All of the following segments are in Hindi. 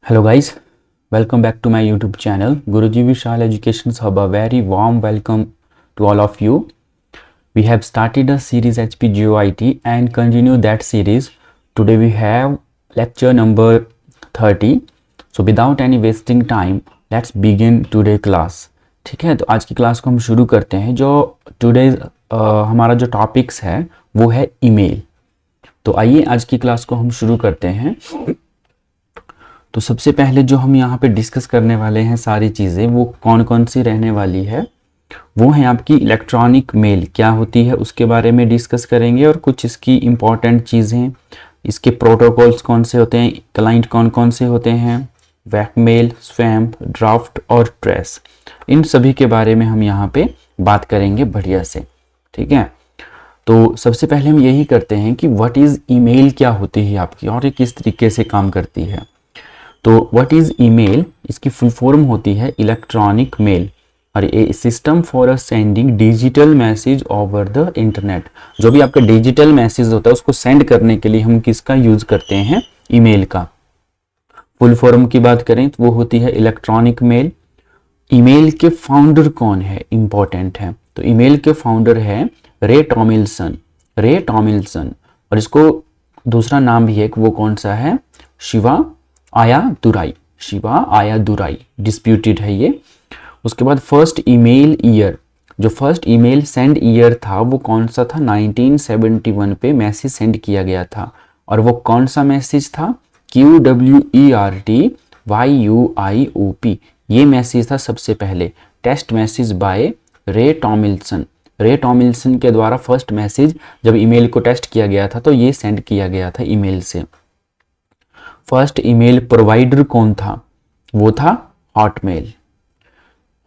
Hello guys, welcome back to my YouTube channel Guruji Vishal Education Hub. A very warm welcome to all of you. We have started a series HPGOIT and continue that series. Today we have lecture number 30. So without any wasting time, let's begin today class. ठीक है, तो आज की क्लास को हम शुरू करते हैं. जो टुडे हमारा जो टॉपिक्स है वो है ईमेल. तो आइए आज की क्लास को हम शुरू करते हैं. तो सबसे पहले जो हम यहाँ पे डिस्कस करने वाले हैं सारी चीज़ें वो कौन कौन सी रहने वाली है, वो है आपकी इलेक्ट्रॉनिक मेल क्या होती है उसके बारे में डिस्कस करेंगे और कुछ इसकी इम्पॉर्टेंट चीज़ें, इसके प्रोटोकॉल्स कौन से होते हैं, क्लाइंट कौन कौन से होते हैं, वेबमेल, स्पैम, ड्राफ्ट और ट्रेस, इन सभी के बारे में हम यहाँ पे बात करेंगे बढ़िया से. ठीक है, तो सबसे पहले हम यही करते हैं कि व्हाट इज़ ईमेल क्या होती है आपकी और ये किस तरीके से काम करती है. तो व्हाट इज़ ईमेल, इसकी फुल फॉर्म होती है इलेक्ट्रॉनिक मेल और a system for a sending digital message over the internet. जो भी आपका डिजिटल मैसेज होता है उसको सेंड करने के लिए हम किसका यूज़ करते हैं, ईमेल का. फुल फॉर्म की बात करें तो वो होती है इलेक्ट्रॉनिक मेल. ईमेल के फाउंडर कौन है, इंपॉर्टेंट है. तो ईमेल के फाउंडर है रे टॉमिल्सन. रे टॉमिल्सन, और इसको दूसरा नाम भी है कि वो कौन सा है, शिवा आयादुराई. शिवा आयादुराई डिस्प्यूटेड है ये. उसके बाद फर्स्ट ईमेल ईयर, जो फर्स्ट ईमेल सेंड ईयर था वो कौन सा था, 1971 पे मैसेज सेंड किया गया था. और वो कौन सा मैसेज था, QWERTYUIOP, ये मैसेज था सबसे पहले. टेस्ट मैसेज बाय रे टॉमिल्सन. रे टॉमिल्सन के द्वारा फर्स्ट मैसेज जब ईमेल को टेस्ट किया गया था तो ये सेंड किया गया था ईमेल से. फर्स्ट ईमेल प्रोवाइडर कौन था, वो था हॉटमेल.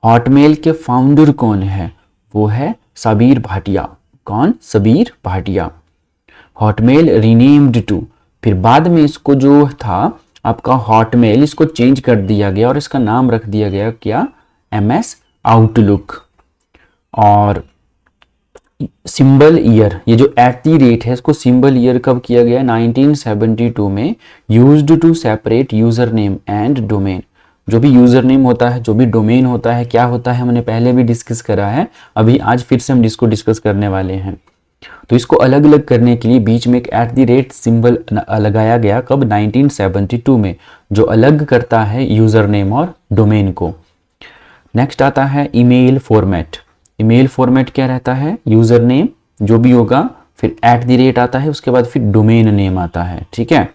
हॉटमेल के फाउंडर कौन है, वो है सबीर भाटिया. कौन, Sabeer Bhatia. Hotmail renamed to, फिर बाद में इसको जो था आपका हॉटमेल, इसको चेंज कर दिया गया और इसका नाम रख दिया गया क्या, MS आउटलुक. और सिंबल ईयर, ये जो @ है इसको सिंबल ईयर कब किया गया, 1972 में. Used to separate user name and domain. जो भी यूजर नेम होता है, जो भी डोमेन होता है, क्या होता है हमने पहले भी डिस्कस करा है, अभी आज फिर से हम इसको डिस्कस करने वाले हैं. तो इसको अलग अलग करने के लिए बीच में एक @ सिंबल लगाया गया, कब, 1972 में, जो अलग करता है यूजर नेम और डोमेन को. नेक्स्ट आता है ईमेल फॉर्मेट. ईमेल फॉर्मेट क्या रहता है, यूजर नेम जो भी होगा, फिर @ आता है, उसके बाद फिर डोमेन नेम आता है. ठीक है.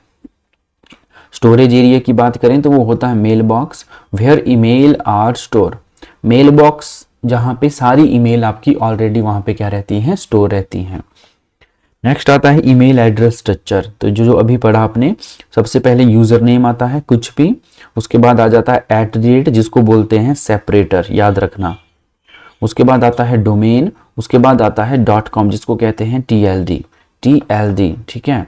स्टोरेज एरिया की बात करें तो वो होता है mail box, where email are store. Mail box जहाँ पे सारी ईमेल आपकी ऑलरेडी वहाँ पे क्या रहती हैं, स्टोर रहती हैं. नेक्स्ट आता है ईमेल एड्रेस स्ट्रक्चर. तो जो अभी पढ़ा आपने, सबसे पहले यूजर नेम आता है कुछ भी, उसके बाद आ जाता है @ जिसको बोलते हैं सेपरेटर, याद रखना. उसके बाद आता है डोमेन, उसके बाद आता है .com जिसको कहते हैं TLD. ठीक है,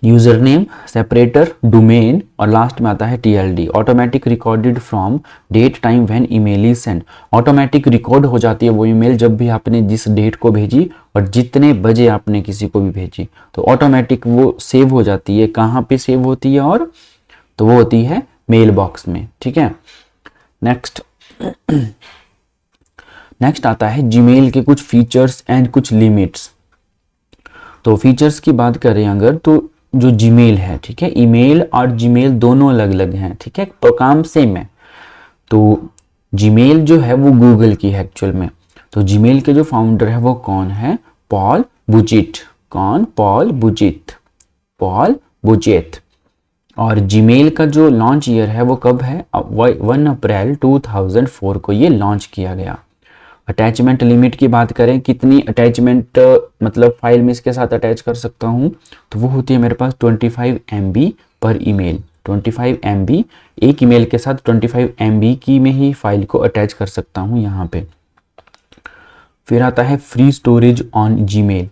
यूजर नेम, सेपरेटर, डोमेन और लास्ट में आता है TLD. Automatic recorded from date time when email is send. Automatic record हो जाती है वो ईमेल जब भी आपने जिस डेट को भेजी और जितने बजे आपने किसी को भी भेजी, तो ऑटोमेटिक वो सेव हो जाती है. कहाँ पे सेव होती है, और तो वो होती है मेल बॉक्स में. ठीक है. नेक्स्ट आता है जीमेल के कुछ फीचर्स एंड कुछ लिमिट्स. तो फीचर्स की बात करें अगर, तो जो जीमेल है, ठीक है, ईमेल और जीमेल दोनों अलग अलग हैं. ठीक है, तो काम सेम है. तो जीमेल जो है वो गूगल की है एक्चुअल में. तो जीमेल के जो फाउंडर है वो कौन है, पॉल बुचिट. कौन, पॉल बुचेट. और जीमेल का जो लॉन्च ईयर है वो कब है, 1 अप्रैल 2004 को ये लॉन्च किया गया. अटैचमेंट लिमिट की बात करें, कितनी अटैचमेंट मतलब फाइल में इसके साथ अटैच कर सकता हूँ, तो वो होती है मेरे पास 25 MB पर ईमेल. 25 MB एक ईमेल के साथ 25 MB की में ही फाइल को अटैच कर सकता हूँ यहाँ पे. फिर आता है फ्री स्टोरेज ऑन जीमेल.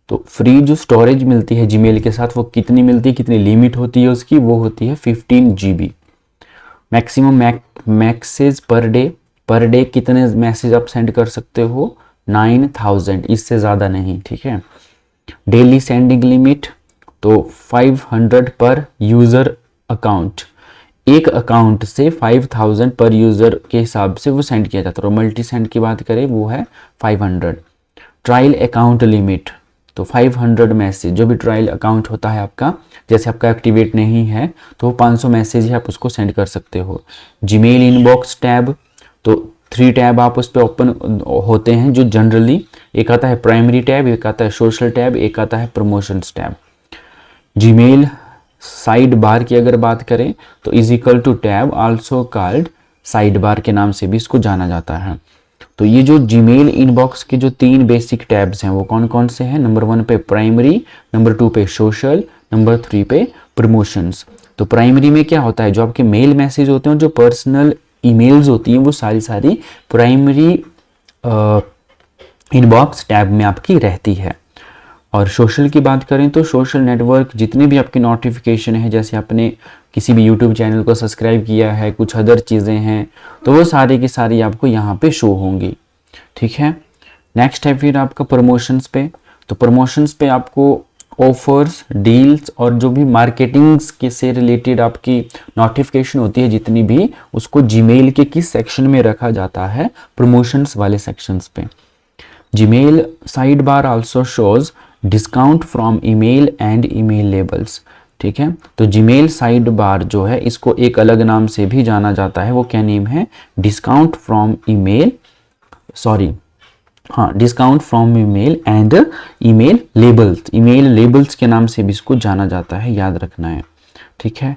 तो फ्री जो स्टोरेज मिलती है जीमेल के साथ वो कितनी मिलती है, कितनी लिमिट होती है उसकी, वो होती है 15 GB. Maximum message per day कितने मैसेज आप सेंड कर सकते हो, 9000, इससे ज़्यादा नहीं. ठीक है. डेली सेंडिंग लिमिट, तो 500 पर यूज़र अकाउंट, एक अकाउंट से 5000 पर यूज़र के हिसाब से वो सेंड किया जाता है। और मल्टी सेंड की बात करें वो है 500। ट्रायल अकाउंट लिमिट, तो 500 मैसेज, जो भी ट्रायल अकाउंट होता है आपका, जैसे आपका एक्टिवेट नहीं है तो वो 500 मैसेज ही आप उसको सेंड कर सकते हो। जीमेल इनबॉक्स टैब, तो 3 टैब आप उस पर ओपन होते हैं जो जनरली, एक आता है प्राइमरी टैब, एक आता है सोशल टैब, एक आता है promotions tab. Gmail side bar की अगर बात करें तो is equal to tab, also called side bar के नाम से भी इसको जाना जाता है। तो ये जो जीमेल इनबॉक्स के जो 3 बेसिक टैब्स हैं वो कौन कौन से हैं? नंबर 1 पे प्राइमरी, नंबर 2 पे सोशल, नंबर 3 पे प्रमोशंस। तो प्राइमरी में क्या होता है, जो आपके मेल मैसेज होते हैं, जो पर्सनल ईमेल्स होती हैं, वो सारी प्राइमरी इनबॉक्स टैब में आपकी रहती है। और सोशल की बात करें तो सोशल नेटवर्क जितने भी आपके नोटिफिकेशन है, जैसे आपने किसी भी यूट्यूब चैनल को सब्सक्राइब किया है, कुछ अदर चीज़ें हैं, तो वो सारी की सारी आपको यहाँ पे शो होंगी। ठीक है, नेक्स्ट है फिर आपका प्रमोशंस पे। तो प्रमोशंस पे आपको ऑफर्स, डील्स और जो भी मार्केटिंग्स के से रिलेटेड आपकी नोटिफिकेशन होती है जितनी भी, उसको जीमेल के किस सेक्शन में रखा जाता है? प्रमोशंस वाले सेक्शंस पे। Gmail side bar also shows discount from email and email labels. ठीक है, तो जीमेल साइड बार जो है इसको एक अलग नाम से भी जाना जाता है, वो क्या नेम है? डिस्काउंट फ्रॉम ईमेल, सॉरी हाँ, discount from email and email labels, email labels के नाम से भी इसको जाना जाता है, याद रखना है। ठीक है,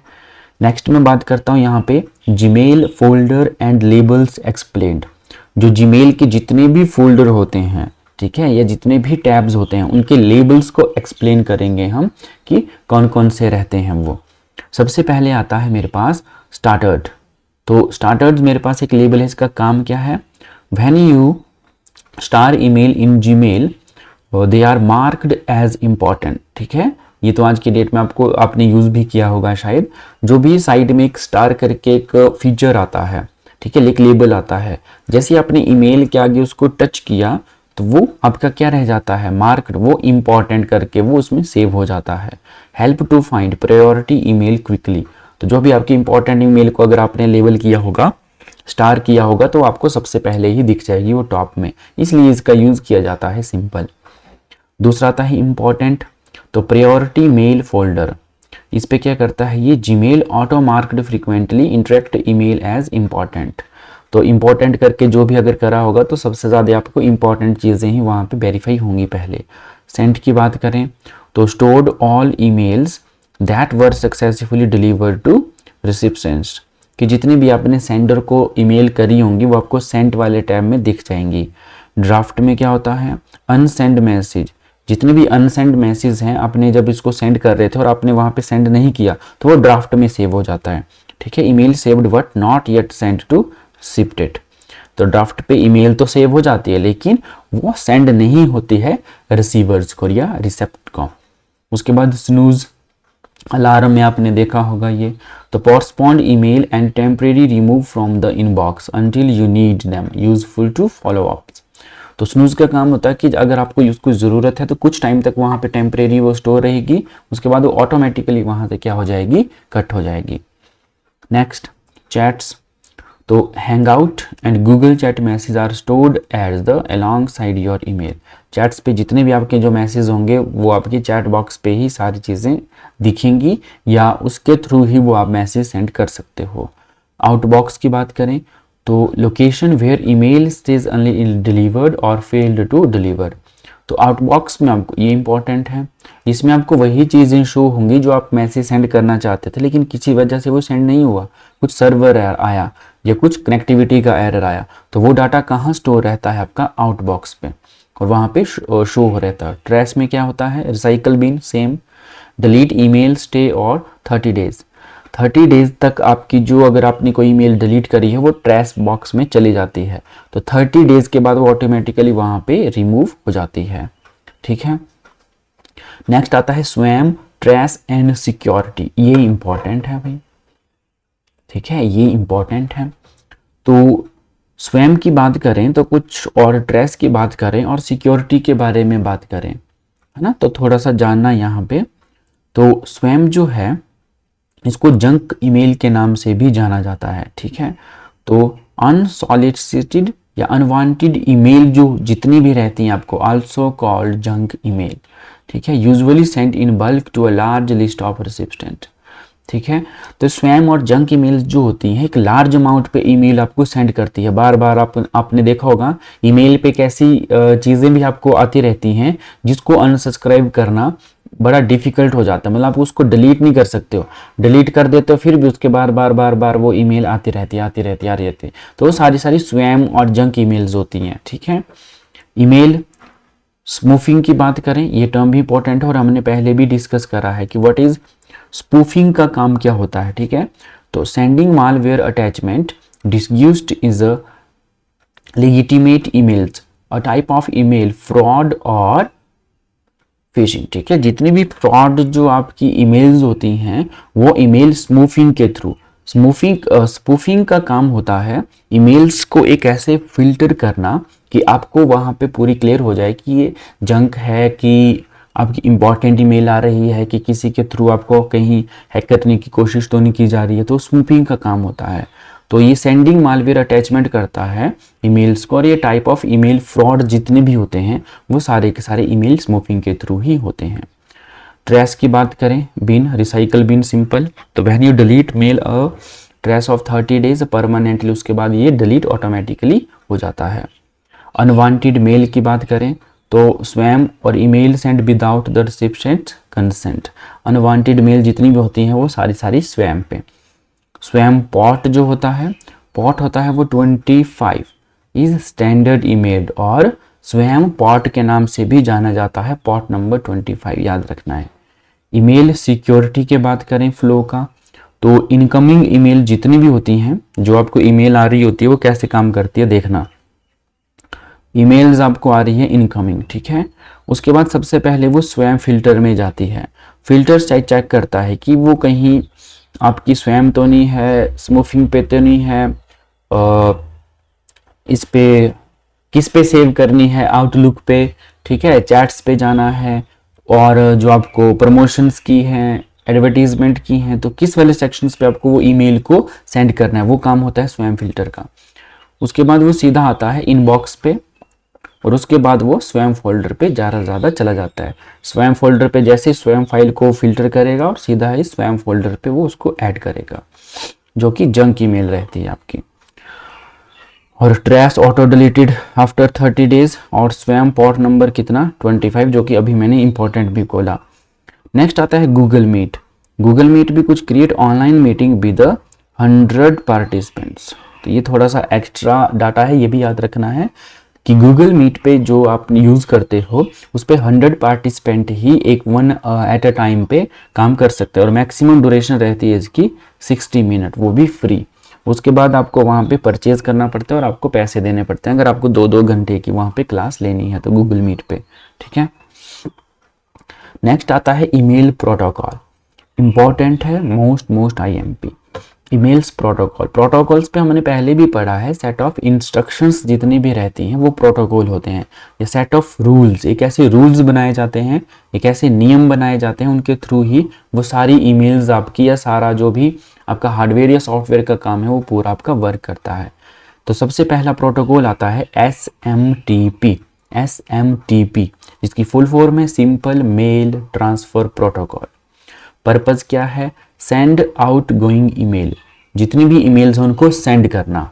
नेक्स्ट मैं बात करता हूँ यहाँ पे Gmail folder and labels explained. जो जीमेल के जितने भी फोल्डर होते हैं, ठीक है, या जितने भी टैब्स होते हैं, उनके लेबल्स को एक्सप्लेन करेंगे हम कि कौन कौन से रहते हैं वो। सबसे पहले आता है मेरे पास स्टार्टर्ड। तो स्टार्टर्ड मेरे पास एक लेबल है, इसका काम क्या है? When you star email in Gmail they are marked as important. ठीक है, ये तो आज की डेट में आपको आपने यूज़ भी किया होगा शायद। जो भी साइड में एक स्टार करके एक फीचर आता है, ठीक है, एक लेबल आता है, जैसे आपने ईमेल के आगे उसको टच किया तो वो आपका क्या रह जाता है? मार्क्ड, वो इम्पॉर्टेंट करके वो उसमें सेव हो जाता है। Help to find priority email quickly, तो जो भी आपकी इंपॉर्टेंट ईमेल को अगर आपने लेबल किया होगा, स्टार किया होगा, तो आपको सबसे पहले ही दिख जाएगी वो टॉप में, इसलिए इसका यूज किया जाता है, सिंपल। दूसरा आता है इंपॉर्टेंट। तो प्रायोरिटी मेल फोल्डर, इस पे क्या करता है ये? Gmail auto marked frequently interact email as important. तो इंपॉर्टेंट करके जो भी अगर करा होगा तो सबसे ज़्यादा आपको इंपॉर्टेंट चीज़ें ही वहाँ पे वेरीफाई होंगी पहले। सेंड की बात करें तो stored all emails that were successfully delivered to receptions, कि जितनी भी आपने सेंडर को ईमेल करी होंगी वो आपको सेंड वाले टैब में दिख जाएंगी। ड्राफ्ट में क्या होता है? अनसेंड मैसेज, जितने भी अनसेंड मैसेज हैं, आपने जब इसको सेंड कर रहे थे और आपने वहाँ पे सेंड नहीं किया तो वो ड्राफ्ट में सेव हो जाता है। ठीक है, email saved but not yet send to shifted. तो ड्राफ्ट पे ईमेल तो सेव हो जाती है लेकिन वो सेंड नहीं होती है रिसीवर्स को या रिसेप्ट को। उसके बाद स्नूज अलार्म में आपने देखा होगा ये। तो postponed email and temporary remove from the inbox until you need them, useful to follow up. तो स्नूज का काम होता है कि अगर आपको उसको ज़रूरत है तो कुछ टाइम तक वहाँ पे टेम्परेरी वो स्टोर रहेगी, उसके बाद वो ऑटोमेटिकली वहाँ से क्या हो जाएगी? कट हो जाएगी। Next chats. तो hangout and Google chat message are stored as the alongside your email. Chats पे जितने भी आपके जो मैसेज होंगे वो आपकी चैट बॉक्स पे ही सारी चीज़ें दिखेंगी या उसके थ्रू ही वो आप मैसेज सेंड कर सकते हो। आउटबॉक्स की बात करें तो location where email stage only delivered और फेल्ड टू डिलीवर। तो आउटबॉक्स में आपको ये इंपॉर्टेंट है, इसमें आपको वही चीज़ें शो होंगी जो आप मैसेज सेंड करना चाहते थे लेकिन किसी वजह से वो सेंड नहीं हुआ, कुछ सर्वर आया या कुछ कनेक्टिविटी का एरर आया, तो वो डाटा कहाँ स्टोर रहता है? आपका आउटबॉक्स पे, और वहाँ पे शो हो रहता है। ट्रैश में क्या होता है? Recycle bin, same. Delete email stay और 30 डेज, 30 डेज तक आपकी जो अगर आपने कोई ईमेल डिलीट करी है वो ट्रैश बॉक्स में चली जाती है, तो 30 डेज के बाद वो ऑटोमेटिकली वहाँ पे रिमूव हो जाती है। ठीक है, नेक्स्ट आता है स्वैम, ट्रैश एंड सिक्योरिटी। ये इंपॉर्टेंट है भाई, ठीक है, ये इंपॉर्टेंट है। तो स्वैम की बात करें तो कुछ, और ट्रैश की बात करें और सिक्योरिटी के बारे में बात करें, है ना, तो थोड़ा सा जानना यहाँ पे। तो स्वैम जो है इसको जंक ईमेल के नाम से भी जाना जाता है, ठीक है। तो अनसॉलिसिटेड या अनवांटेड ईमेल जो जितनी भी रहती हैं आपको आल्सो कॉल्ड जंक ईमेल, ठीक है। Usually sent in bulk to a large list of recipient, ठीक है। तो स्पैम और जंक ईमेल जो होती हैं एक लार्ज अमाउंट पे ईमेल आपको सेंड करती है। बार बार आपने देखा होगा ईमेल पे कैसी चीज़ें भी आपको आती रहती हैं जिसको अनसब्सक्राइब करना बड़ा डिफिकल्ट हो जाता है, मतलब आप उसको डिलीट नहीं कर सकते हो, डिलीट कर देते हो फिर भी उसके बार बार वो ईमेल आती रहती है। तो वो सारी स्पैम और जंक ईमेल्स होती हैं, ठीक है। ईमेल स्पूफिंग की बात करें, ये टर्म भी इंपॉर्टेंट है और हमने पहले भी डिस्कस करा है कि व्हाट इज स्पूफिंग का काम क्या होता है, ठीक है। तो sending malware attachment disused is a legitimate emails, a type of email fraud और फिशिंग, ठीक है। जितनी भी फ्रॉड जो आपकी ईमेल्स होती हैं वो ईमेल स्पूफिंग के थ्रू, स्पूफिंग का काम होता है ईमेल्स को एक ऐसे फिल्टर करना कि आपको वहाँ पे पूरी क्लियर हो जाए कि ये जंक है, कि आपकी इंपॉर्टेंट ईमेल आ रही है, कि किसी के थ्रू आपको कहीं हैक करने की कोशिश तो नहीं की जा रही है। तो स्पूफिंग का काम होता है। तो ये सेंडिंग मालवेयर अटैचमेंट करता है ईमेल्स को, और ये टाइप ऑफ ईमेल फ्रॉड जितने भी होते हैं वो सारे के सारे ईमेल स्पूफिंग के थ्रू ही होते हैं। ट्रैश की बात करें, बिन, रिसाइकल बिन, सिंपल। तो when you delete mail a trash of 30 days permanently, उसके बाद ये डिलीट ऑटोमेटिकली हो जाता है। अनवांटेड मेल की बात करें तो स्पैम और email send without the recipient consent. Unwanted mail जितनी भी होती हैं वो सारी स्पैम पे। स्पैम पॉट जो होता है, पॉट होता है वो 25 इज स्टैंडर्ड ईमेल, और स्पैम पॉट के नाम से भी जाना जाता है, पॉट नंबर 25 याद रखना है। ईमेल सिक्योरिटी के बात करें फ्लो का, तो इनकमिंग ईमेल जितनी भी होती हैं, जो आपको ईमेल आ रही होती है वो कैसे काम करती है देखना। ईमेल्स आपको आ रही है इनकमिंग, ठीक है। उसके बाद सबसे पहले वो स्पैम फिल्टर में जाती है। फिल्टर चेक करता है कि वो कहीं आपकी स्पैम तो नहीं है, स्पूफिंग पे तो नहीं है, इस पे किस पे सेव करनी है, आउटलुक पे, ठीक है, चैट्स पे जाना है, और जो आपको प्रमोशंस की हैं, एडवर्टीजमेंट की हैं, तो किस वाले सेक्शंस पे आपको वो ईमेल को सेंड करना है, वो काम होता है स्पैम फिल्टर का। उसके बाद वो सीधा आता है इनबॉक्स पे, और उसके बाद वो स्पैम फोल्डर पे ज़्यादा चला जाता है। स्पैम फोल्डर पे जैसे स्पैम फाइल को फिल्टर करेगा और सीधा ही स्पैम फोल्डर पे वो उसको ऐड करेगा, जो कि जंक ईमेल रहती है आपकी। और trash auto deleted after 30 days, और स्पैम पॉट नंबर कितना 25, जो कि अभी मैंने इंपॉर्टेंट भी बोला। नेक्स्ट आता है गूगल मीट। गूगल मीट भी कुछ create online meeting with 100 participants. तो ये थोड़ा सा एक्स्ट्रा डाटा है, ये भी याद रखना है कि गूगल मीट पे जो आप यूज़ करते हो उस पर 100 पार्टिसिपेंट ही एक वन एट अ टाइम पे काम कर सकते हैं, और मैक्सिमम ड्यूरेशन रहती है इसकी 60 मिनट, वो भी फ्री। उसके बाद आपको वहाँ पे परचेज करना पड़ता है और आपको पैसे देने पड़ते हैं अगर आपको 2-2 घंटे की वहाँ पे क्लास लेनी है तो गूगल मीट पे, ठीक है। नेक्स्ट आता है ईमेल प्रोटोकॉल, इंपॉर्टेंट है, most IMP। Emails protocol, protocols पे हमने पहले भी पढ़ा है, सेट ऑफ इंस्ट्रक्शंस जितनी भी रहती हैं वो प्रोटोकॉल होते हैं। ये सेट ऑफ रूल्स, एक ऐसे रूल्स बनाए जाते हैं, एक ऐसे नियम बनाए जाते हैं, उनके थ्रू ही वो सारी ईमेल्स आपकी या सारा जो भी आपका हार्डवेयर या सॉफ्टवेयर का काम है वो पूरा आपका वर्क करता है। तो सबसे पहला प्रोटोकॉल आता है SMTP, जिसकी फुल फॉर्म है simple mail transfer protocol. Purpose क्या है, सेंड आउट गोइंग ईमेल, जितनी भी ईमेल्स हैं उनको सेंड करना।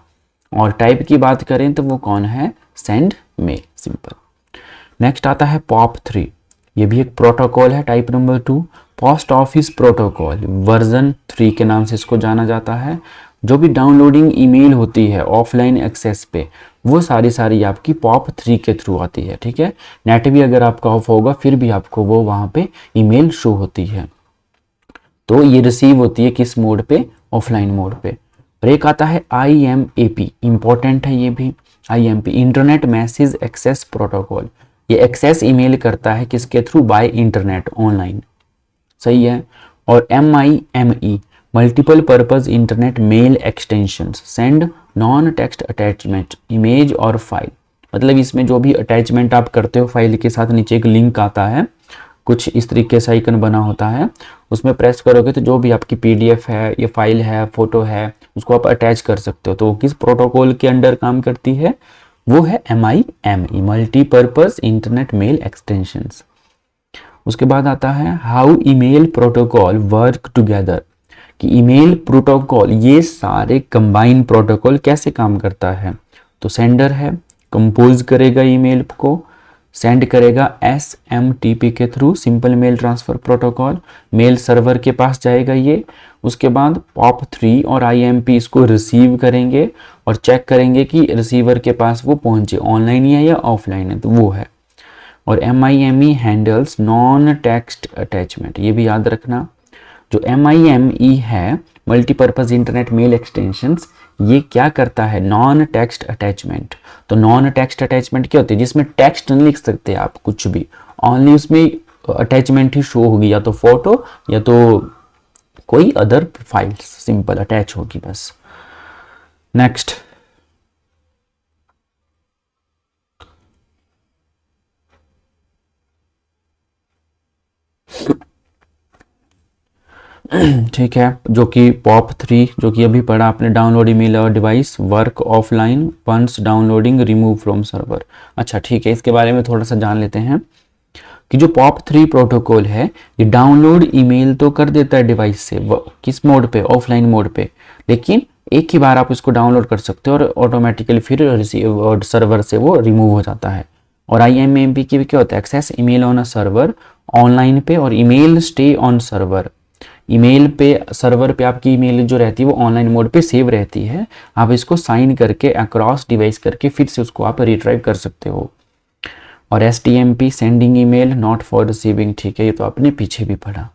और टाइप की बात करें तो वो कौन है, सेंड मेल, सिंपल। नेक्स्ट आता है POP3, ये भी एक प्रोटोकॉल है, type number 2, post office protocol, version 3 के नाम से इसको जाना जाता है। जो भी डाउनलोडिंग ईमेल होती है ऑफलाइन एक्सेस पे वो सारी आपकी POP3 के थ्रू आती है, ठीक है। नेट भी अगर आपका ऑफ होगा फिर भी आपको वो वहाँ पे ईमेल शो होती है। तो ये रिसीव होती है किस मोड पे, ऑफलाइन मोड पे। और एक आता है IMAP, इंपॉर्टेंट है ये भी। IMP internet message access protocol, ये एक्सेस ईमेल करता है किसके थ्रू, बाय इंटरनेट, ऑनलाइन, सही है। और MIME multiple purpose internet mail extensions, send non text attachment image और फाइल, मतलब इसमें जो भी अटैचमेंट आप करते हो फाइल के साथ नीचे एक लिंक आता है कुछ इस तरीके से आइकन बना होता है, उसमें प्रेस करोगे तो जो भी आपकी पीडीएफ है या फाइल है, फोटो है, उसको आप अटैच कर सकते हो। तो वो किस प्रोटोकॉल के अंडर काम करती है? वो है MIME, multipurpose internet mail extensions. उसके बाद आता है how email protocol work together, कि ईमेल प्रोटोकॉल, ये सारे कंबाइन प्रोटोकॉल कैसे काम करता है। तो सेंडर है, कंपोज करेगा ईमेल को, सेंड करेगा SMTP के through, simple mail transfer protocol, mail server के पास जाएगा ये। उसके बाद POP3 और IMP इसको रिसीव करेंगे और चेक करेंगे कि रिसीवर के पास वो पहुंचे, ऑनलाइन है या ऑफलाइन है, तो वो है। और MIME handles non text attachment, ये भी याद रखना। जो MIME है, मल्टीपर्पज इंटरनेट मेल एक्सटेंशंस, ये क्या करता है? Non text attachment. तो नॉन टेक्स्ट अटैचमेंट क्या होती है? जिसमें टेक्स्ट नहीं लिख सकते आप कुछ भी, ओनली उसमें अटैचमेंट ही शो होगी, या तो फोटो या तो कोई अदर फाइल्स सिंपल अटैच होगी बस। नेक्स्ट, ठीक है, जो कि POP3 जो कि अभी पढ़ा आपने, डाउनलोड ईमेल और device, work offline, once downloading, remove from server. अच्छा ठीक है, इसके बारे में थोड़ा सा जान लेते हैं कि जो POP3 प्रोटोकॉल है, ये डाउनलोड ईमेल तो कर देता है डिवाइस से, किस मोड पे? ऑफलाइन मोड पे, लेकिन एक ही बार आप इसको डाउनलोड कर सकते हो और ऑटोमेटिकली फिर रिसीव सर्वर से वो रिमूव हो जाता है। और IMAP की भी क्या होता है? Access email on a server online पे, और email stay on server. Email पे सर्वर पे आपकी ईमेल जो रहती है वो ऑनलाइन मोड पे सेव रहती है, आप इसको साइन करके अक्रॉस डिवाइस करके फिर से उसको आप रिट्राइव कर सकते हो। और STMP sending email, not for receiving, ठीक है, ये तो आपने पीछे भी पढ़ा।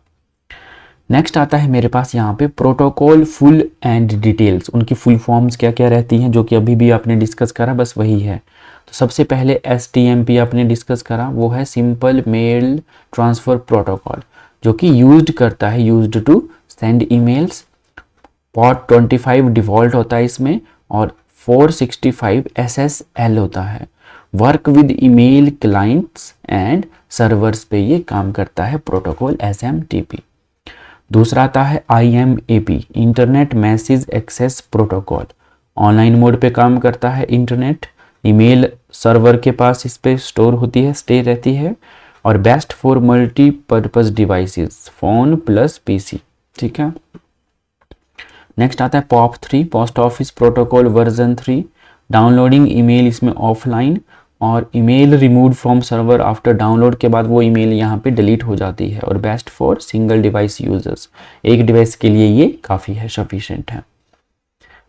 नेक्स्ट आता है मेरे पास यहाँ पे प्रोटोकॉल फुल एंड डिटेल्स, उनकी फुल फॉर्म्स क्या क्या रहती हैं, जो कि अभी भी आपने डिस्कस करा, बस वही है। तो सबसे पहले STMP आपने डिस्कस करा, वो है सिंपल मेल ट्रांसफर प्रोटोकॉल, जो कि यूज्ड करता है, used to send emails. POT 25 default होता है इसमें, और 465 SSL होता है। Work with email clients and servers पे ये काम करता है प्रोटोकॉल SMTP। दूसरा आता है IMAP, internet message access protocol, online mode पे काम करता है, इंटरनेट ईमेल सर्वर के पास इस पे स्टोर होती है, स्टे रहती है, और best for multipurpose devices, phone plus PC, ठीक है। नेक्स्ट आता है POP3, post office protocol version 3, downloading email इसमें ऑफलाइन, और email remove from server after download के बाद वो ईमेल यहाँ पे डिलीट हो जाती है, और best for single device users, एक डिवाइस के लिए ये काफ़ी है, सफिशिएंट है।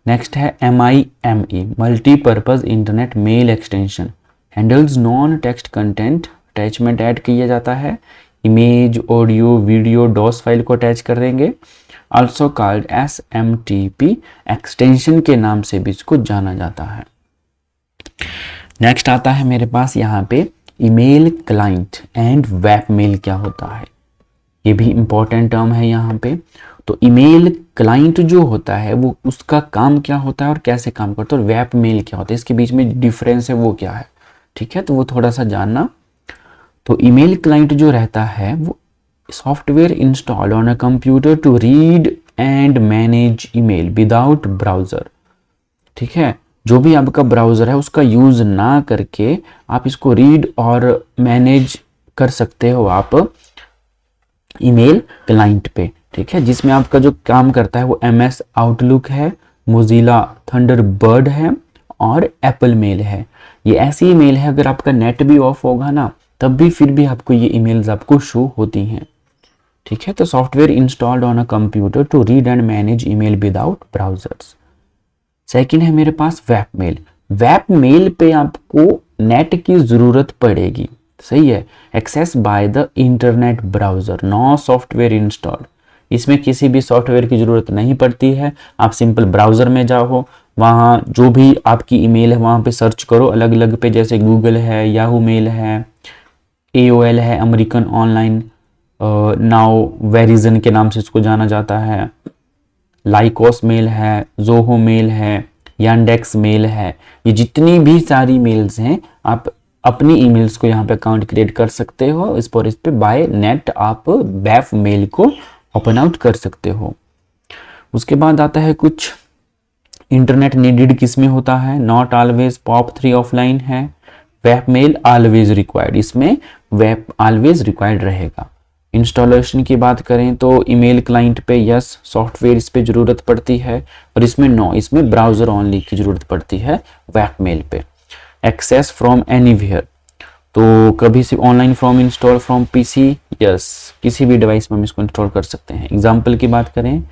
नेक्स्ट है MIME, multipurpose internet mail extension, handles non text content, attachment add किया जाता है, image, audio, video, docs file को अटैच कर देंगे, ऑल्सो कॉल्ड SMTP एक्सटेंशन के नाम से भी इसको जाना जाता है। नेक्स्ट आता है मेरे पास यहाँ पे email client and web mail क्या होता है, ये भी इंपॉर्टेंट टर्म है यहाँ पे। तो ईमेल क्लाइंट जो होता है वो उसका काम क्या होता है और कैसे काम करता है, और वेब मेल क्या होता है, इसके बीच में डिफरेंस है वो क्या है, ठीक है, तो वो थोड़ा सा जानना। तो ईमेल क्लाइंट जो रहता है वो software installed on a computer to read and manage email without browser, ठीक है, जो भी आपका ब्राउजर है उसका यूज ना करके आप इसको रीड और मैनेज कर सकते हो आप ईमेल क्लाइंट पे, ठीक है, जिसमें आपका जो काम करता है वो MS आउटलुक है, मोजिला थंडरबर्ड है, और एप्पल मेल है। ये ऐसी ईमेल है अगर आपका नेट भी ऑफ होगा ना तब भी फिर भी आपको ये ईमेल्स आपको शो होती हैं, ठीक है। तो software installed on a computer to read and manage email without browsers. Second है मेरे पास वेब मेल, वेब मेल पे आपको नेट की जरूरत पड़ेगी, सही है, access by the internet browser, no software installed, इसमें किसी भी सॉफ्टवेयर की जरूरत नहीं पड़ती है, आप सिंपल ब्राउजर में जाओ, वहाँ जो भी आपकी ईमेल है वहाँ पे सर्च करो अलग अलग पे, जैसे गूगल है, याहू मेल है, AOL है, अमेरिकन ऑनलाइन नाउ वेरिजन के नाम से इसको जाना जाता है, लाइकोस मेल है, जोहो मेल है, यांडेक्स मेल है, ये जितनी भी सारी मेल्स हैं आप अपनी ईमेल्स को यहाँ पे अकाउंट क्रिएट कर सकते हो। इस पे बाय नेट आप वेब मेल को ओपन आउट कर सकते हो। उसके बाद आता है कुछ इंटरनेट नीडेड किस में होता है, नॉट ऑलवेज POP3 ऑफलाइन है, वेब मेल ऑलवेज रिक्वायर्ड, इसमें वेब ऑलवेज रिक्वायर्ड रहेगा। इंस्टॉलेशन की बात करें तो ईमेल क्लाइंट पे यस, सॉफ्टवेयर इस पे जरूरत पड़ती है, और इसमें नो, इसमें ब्राउजर ओनली की जरूरत पड़ती है वेब मेल पे। एक्सेस फ्रॉम एनीवेयर, तो कभी सिर्फ online from install from PC, yes, किसी भी डिवाइस में हम इसको इंस्टॉल कर सकते हैं। एग्जाम्पल की बात करें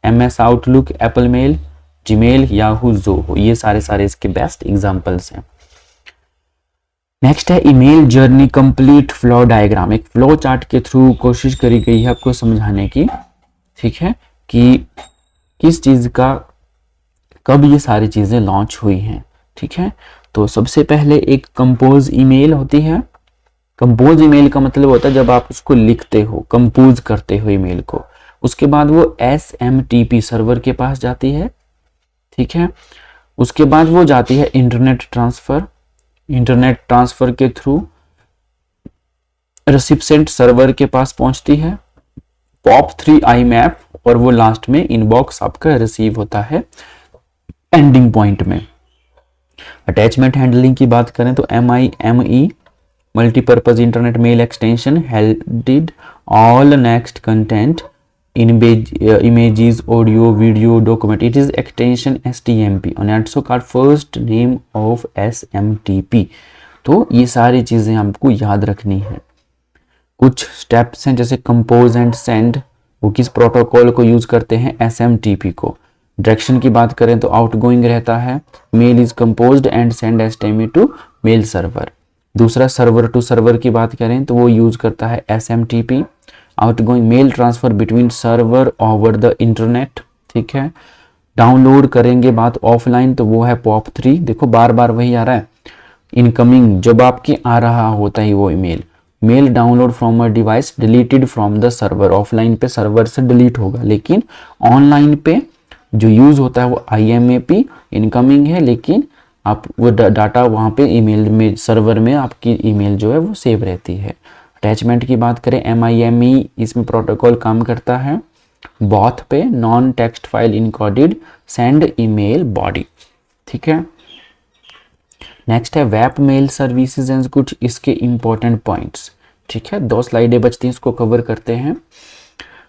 MS Outlook, Apple mail, Gmail, Yahoo, Zoho, ये सारे इसके बेस्ट एग्जाम्पल्स हैं। नेक्स्ट है email journey complete flow diagram, एक फ्लो चार्ट के थ्रू कोशिश करी गई है आपको समझाने की, ठीक है, कि किस चीज का कब ये सारी चीजें लॉन्च हुई हैं, ठीक है। तो सबसे पहले एक कंपोज ईमेल होती है। कंपोज ईमेल का मतलब होता है जब आप उसको लिखते हो, कंपोज करते हो ईमेल को, उसके बाद वो SMTP सर्वर के पास जाती है, ठीक है। उसके बाद वो जाती है इंटरनेट ट्रांसफर के थ्रू रिसिप्सेंट सर्वर के पास पहुंचती है, POP3 IMAP, और वो लास्ट में इनबॉक्स आपका रिसीव होता है एंडिंग पॉइंट में। अटैचमेंट हैंडलिंग की बात करें तो MIME multipurpose internet mail extension headed all next content images, audio, video, document. It is extension STMP and also called first name of SMTP. तो ये सारी चीजें आपको याद रखनी है। कुछ स्टेप्स हैं जैसे कंपोज एंड सेंड, वो किस प्रोटोकॉल को यूज करते हैं, SMTP को। डायरेक्शन की बात करें तो आउटगोइंग रहता है, mail is composed and send STMP to mail server. दूसरा सर्वर टू सर्वर की बात करें तो वो यूज करता है SMTP, outgoing mail transfer between server over the internet, ठीक है। डाउनलोड करेंगे बात ऑफलाइन तो वो है POP3, देखो बार बार वही आ रहा है। इनकमिंग जब आपके आ रहा होता है वो email, mail download from a device deleted from the server, offline पे सर्वर से डिलीट होगा, लेकिन ऑनलाइन पे जो यूज होता है वो IMAP इनकमिंग है, लेकिन आप वो डाटा वहाँ पे ईमेल में सर्वर में आपकी ईमेल जो है वो सेव रहती है। अटैचमेंट की बात करें MIME, इसमें प्रोटोकॉल काम करता है बॉथ पे, non text file encoded send email body, ठीक है। नेक्स्ट है वेब मेल सर्विसेज एंड कुछ इसके इंपॉर्टेंट पॉइंट्स, ठीक है। 2 स्लाइडें बचती हैं, इसको कवर करते हैं।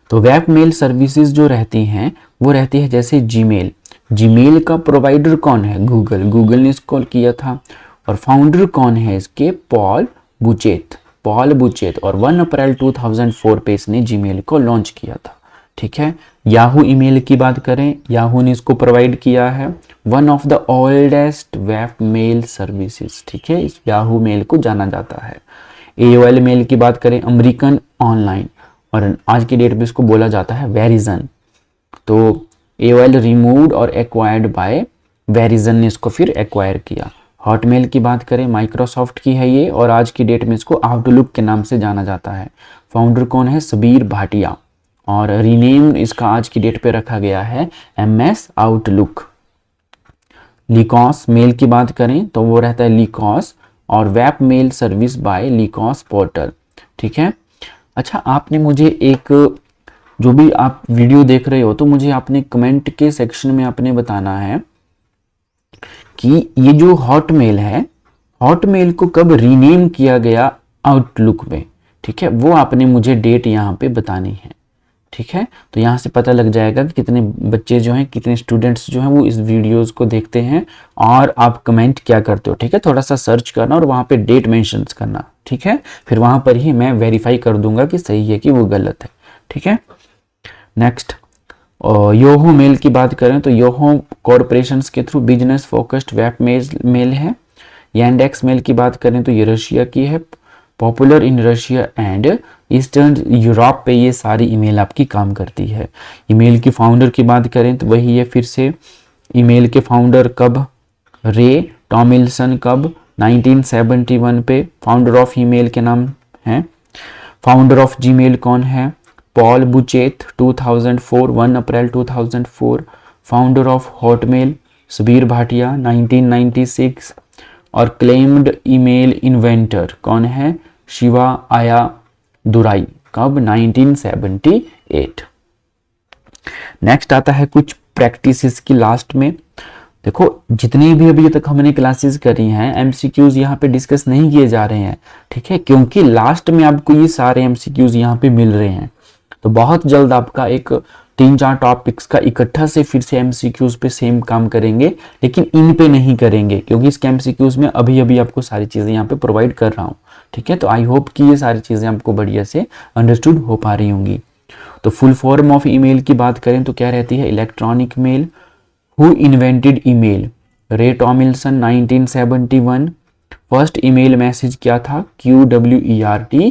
तो वेब मेल सर्विसेज जो रहती हैं वो रहती है जैसे जीमेल का प्रोवाइडर कौन है, गूगल ने इसको किया था, और फाउंडर कौन है इसके, पॉल बुचेत, और 1 अप्रैल 2004 पे इसने जीमेल को लॉन्च किया था, ठीक है। याहू ईमेल की बात करें, याहू ने इसको प्रोवाइड किया है, one of the oldest web mail services, ठीक है, इस याहू मेल को जाना जाता है। AOL मेल की बात करें, अमेरिकन ऑनलाइन, और आज की डेट में इसको बोला जाता है वेरिजन। तो AOL रिमूव्ड और एक्वायर्ड बाय वेरिजन ने इसको फिर एक्वायर किया। हॉटमेल की बात करें, माइक्रोसॉफ्ट की है ये, और आज की डेट में इसको आउटलुक के नाम से जाना जाता है। फाउंडर कौन है, सबीर भाटिया, और रीनेम इसका आज की डेट पे रखा गया है MS आउटलुक। लिकॉस मेल की बात करें तो वो रहता है लिकॉस, और web mail service by Lycos portal, ठीक है। अच्छा, आपने मुझे एक, जो भी आप वीडियो देख रहे हो तो मुझे आपने कमेंट के सेक्शन में आपने बताना है कि ये जो हॉटमेल है, हॉटमेल को कब रीनेम किया गया आउटलुक में, ठीक है, वो आपने मुझे डेट यहाँ पे बतानी है, ठीक है। तो यहाँ से पता लग जाएगा कि कितने बच्चे जो हैं, कितने स्टूडेंट्स जो हैं वो इस वीडियोस को देखते हैं और आप कमेंट क्या करते हो, ठीक है। थोड़ा सा सर्च करना और वहाँ पे डेट मेंशन करना, ठीक है, फिर वहाँ पर ही मैं वेरीफाई कर दूंगा कि सही है कि वो गलत है, ठीक है। नेक्स्ट, योहो मेल की बात करें तो योहो कॉरपोरेशंस के through business focused web mail है। यांडेक्स मेल की बात करें तो ये रशिया की है, popular in Russia and eastern Europe पे ये सारी ईमेल आपकी काम करती है। ईमेल की फाउंडर की बात करें तो वही है फिर से, ईमेल के फाउंडर कब, रे टॉमिल्सन कब, 1971 पे फाउंडर ऑफ ईमेल के नाम है। फाउंडर ऑफ जीमेल कौन है, Paul Buchheit, 2004, 1 April 2004। Founder of Hotmail Sabeer Bhatia, 1996। और क्लेम्ड ईमेल इन्वेंटर कौन है? शिवा आया दुराई। कब? 1978। नेक्स्ट आता है कुछ प्रैक्टिसेस की लास्ट में। देखो जितनी भी अभी तक हमने क्लासेस करी हैं, एमसीक्यूज यहाँ पे डिस्कस नहीं किए जा रहे हैं, ठीक है, क्योंकि लास्ट में आपको ये सारे एमसीक्यूज यहाँ पे मिल रहे हैं। तो बहुत जल्द आपका एक 3-4 टॉपिक्स का इकट्ठा से फिर से एमसीक्यूज पे सेम काम करेंगे, लेकिन इन पे नहीं करेंगे क्योंकि इसके एमसीक्यूज में अभी अभी आपको सारी चीजें यहाँ पे प्रोवाइड कर रहा हूँ, ठीक है। तो आई होप कि ये सारी चीजें आपको बढ़िया से अंडरस्टूड हो पा रही होंगी। तो फुल फॉर्म ऑफ ईमेल की बात करें तो क्या रहती है? Electronic mail. Who invented email? Ray Tomlinson 1971। First email message क्या था? QWERTYUIOP।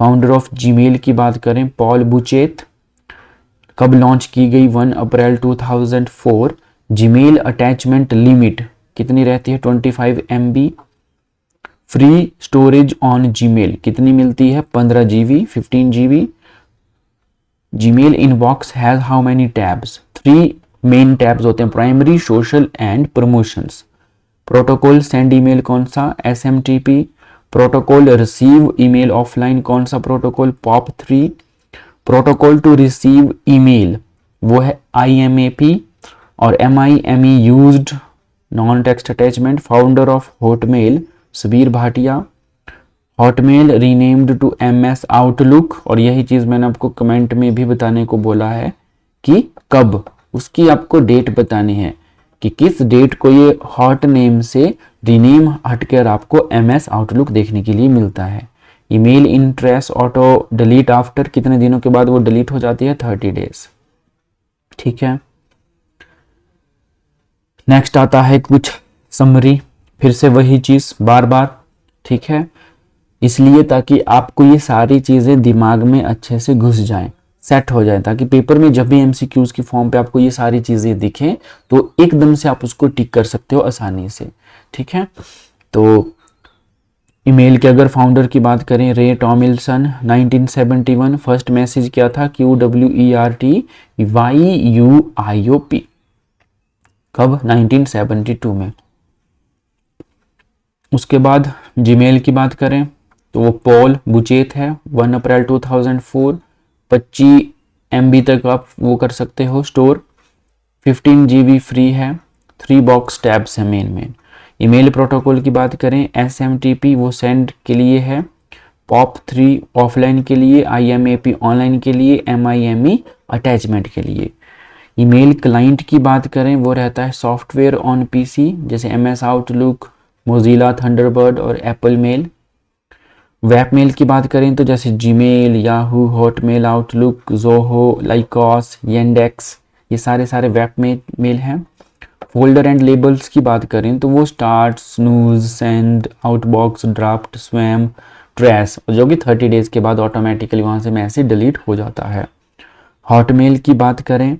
फाउंडर ऑफ जीमेल की बात करें, पॉल बुचेत। कब लॉन्च की गई? 1 अप्रैल 2004। जीमेल अटैचमेंट लिमिट कितनी रहती है? 25 MB। Free storage on Gmail कितनी मिलती है? 15 GB, 15 GB। Gmail inbox has how many tabs? 3 main tabs होते हैं, primary, social and promotions. Protocol send email कौन सा? SMTP। Protocol receive email offline कौन सा protocol? POP3। Protocol to receive email वो है IMAP। और MIME used non text attachment. Founder of Hotmail Sabeer Bhatia. Hotmail renamed to MS Outlook. और यही चीज मैंने आपको कमेंट में भी बताने को बोला है कि कब, उसकी आपको डेट बतानी है कि किस डेट को ये हॉट नेम से रीनेम हटकर आपको MS आउटलुक देखने के लिए मिलता है। Email in trash auto delete after कितने दिनों के बाद वो डिलीट हो जाती है? 30 डेज, ठीक है। नेक्स्ट आता है कुछ समरी, फिर से वही चीज बार बार, ठीक है, इसलिए ताकि आपको ये सारी चीजें दिमाग में अच्छे से घुस जाएं, सेट हो जाए, ताकि पेपर में जब भी एमसीक्यूज की फॉर्म पे आपको ये सारी चीजें दिखें तो एकदम से आप उसको टिक कर सकते हो आसानी से, ठीक है। तो ईमेल के अगर फाउंडर की बात करें, रे टॉमिल्सन 1971। फर्स्ट मैसेज क्या था? QWERTYUIOP। कब? 1972 में। उसके बाद जीमेल की बात करें तो वो पॉल बुचेत है, 1 अप्रैल 2004। 25 MB तक आप वो कर सकते हो स्टोर, 15 GB फ्री है, 3 बॉक्स टैब्स है मेन। ईमेल प्रोटोकॉल की बात करें, SMTP वो सेंड के लिए है, POP3 ऑफलाइन के लिए, IMAP ऑनलाइन के लिए, MIME अटैचमेंट के लिए। ईमेल क्लाइंट की बात करें वो रहता है सॉफ्टवेयर ऑन PC जैसे MS आउटलुक, मोजिला थंडरबर्ड और एप्पल मेल। वेब मेल की बात करें तो जैसे Gmail, Yahoo, Hotmail, Outlook, Zoho, Lycos, Yandex, ये सारे वेब मेल हैं। फोल्डर एंड लेबल्स की बात करें तो वो starred, snooze, send, outbox, draft, spam, trash, जो कि 30 डेज के बाद ऑटोमेटिकली वहाँ से मैसेज डिलीट हो जाता है। हॉटमेल की बात करें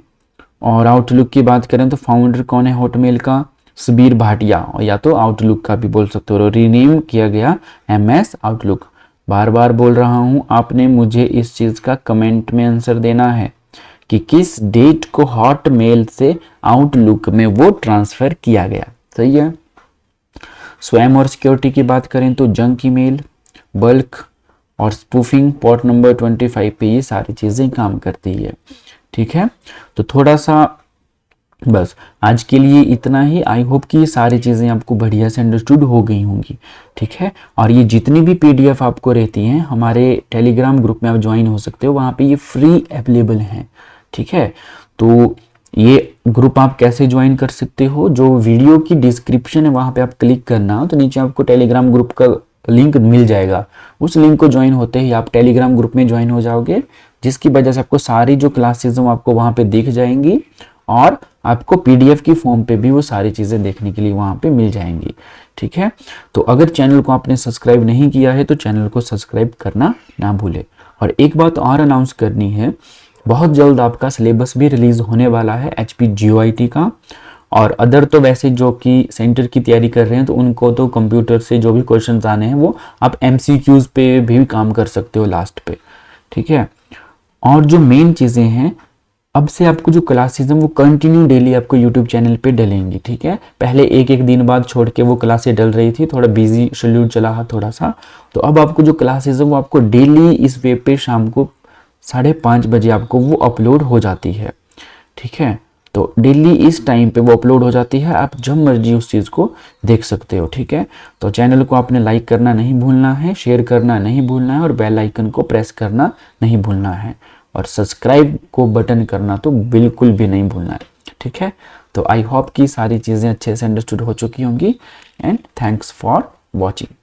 और आउटलुक की बात करें तो फाउंडर कौन है हॉटमेल का? सबीर भाटिया, और या तो आउटलुक का भी बोल सकते हो, रीनेम किया गया MS आउटलुक। बार बार बोल रहा हूँ, आपने मुझे इस चीज़ का कमेंट में आंसर देना है कि किस डेट को हॉटमेल से आउटलुक में वो ट्रांसफ़र किया गया, सही है। स्वैम और सिक्योरिटी की बात करें तो जंक ईमेल, बल्क और स्पूफिंग पोर्ट नंबर 25 पे ये सारी चीज़ें काम करती है, ठीक है। तो थोड़ा सा बस आज के लिए इतना ही। आई होप कि ये सारी चीज़ें आपको बढ़िया से अंडरस्टूड हो गई होंगी, ठीक है। और ये जितनी भी PDF आपको रहती हैं हमारे टेलीग्राम ग्रुप में आप ज्वाइन हो सकते हो, वहाँ पे ये फ्री अवेलेबल हैं, ठीक है। तो ये ग्रुप आप कैसे ज्वाइन कर सकते हो? जो वीडियो की डिस्क्रिप्शन है वहाँ पे आप क्लिक करना, तो नीचे आपको टेलीग्राम ग्रुप का लिंक मिल जाएगा। उस लिंक को ज्वाइन होते ही आप टेलीग्राम ग्रुप में ज्वाइन हो जाओगे, जिसकी वजह से आपको सारी जो क्लासेज हैं आपको वहाँ पे दिख जाएंगी और आपको PDF की फॉर्म पे भी वो सारी चीज़ें देखने के लिए वहाँ पे मिल जाएंगी, ठीक है। तो अगर चैनल को आपने सब्सक्राइब नहीं किया है तो चैनल को सब्सक्राइब करना ना भूले। और एक बात और अनाउंस करनी है, बहुत जल्द आपका सिलेबस भी रिलीज होने वाला है HP GOIT का। और अदर तो वैसे जो कि सेंटर की तैयारी कर रहे हैं तो उनको तो कंप्यूटर से जो भी क्वेश्चंस आने हैं वो आप MCQs पे भी काम कर सकते हो लास्ट पे, ठीक है। और जो मेन चीज़ें हैं अब से आपको जो क्लासेस हैं वो कंटिन्यू डेली आपको यूट्यूब चैनल पे डलेंगी, ठीक है। पहले एक एक दिन बाद छोड़ के वो क्लासेस डल रही थी, थोड़ा बिजी शेड्यूल चला है थोड़ा सा, तो अब आपको जो क्लासेस है वो आपको डेली इस वेब पे शाम को 5:30 बजे आपको वो अपलोड हो जाती है, ठीक है। तो डेली इस टाइम पे वो अपलोड हो जाती है, आप जब मर्जी उस चीज़ को देख सकते हो, ठीक है। तो चैनल को आपने लाइक करना नहीं भूलना है, शेयर करना नहीं भूलना है और बेल आइकन को प्रेस करना नहीं भूलना है, और सब्सक्राइब को बटन करना तो बिल्कुल भी नहीं भूलना है, ठीक है। तो आई होप कि सारी चीज़ें अच्छे से अंडरस्टूड हो चुकी होंगी, एंड थैंक्स फॉर वॉचिंग।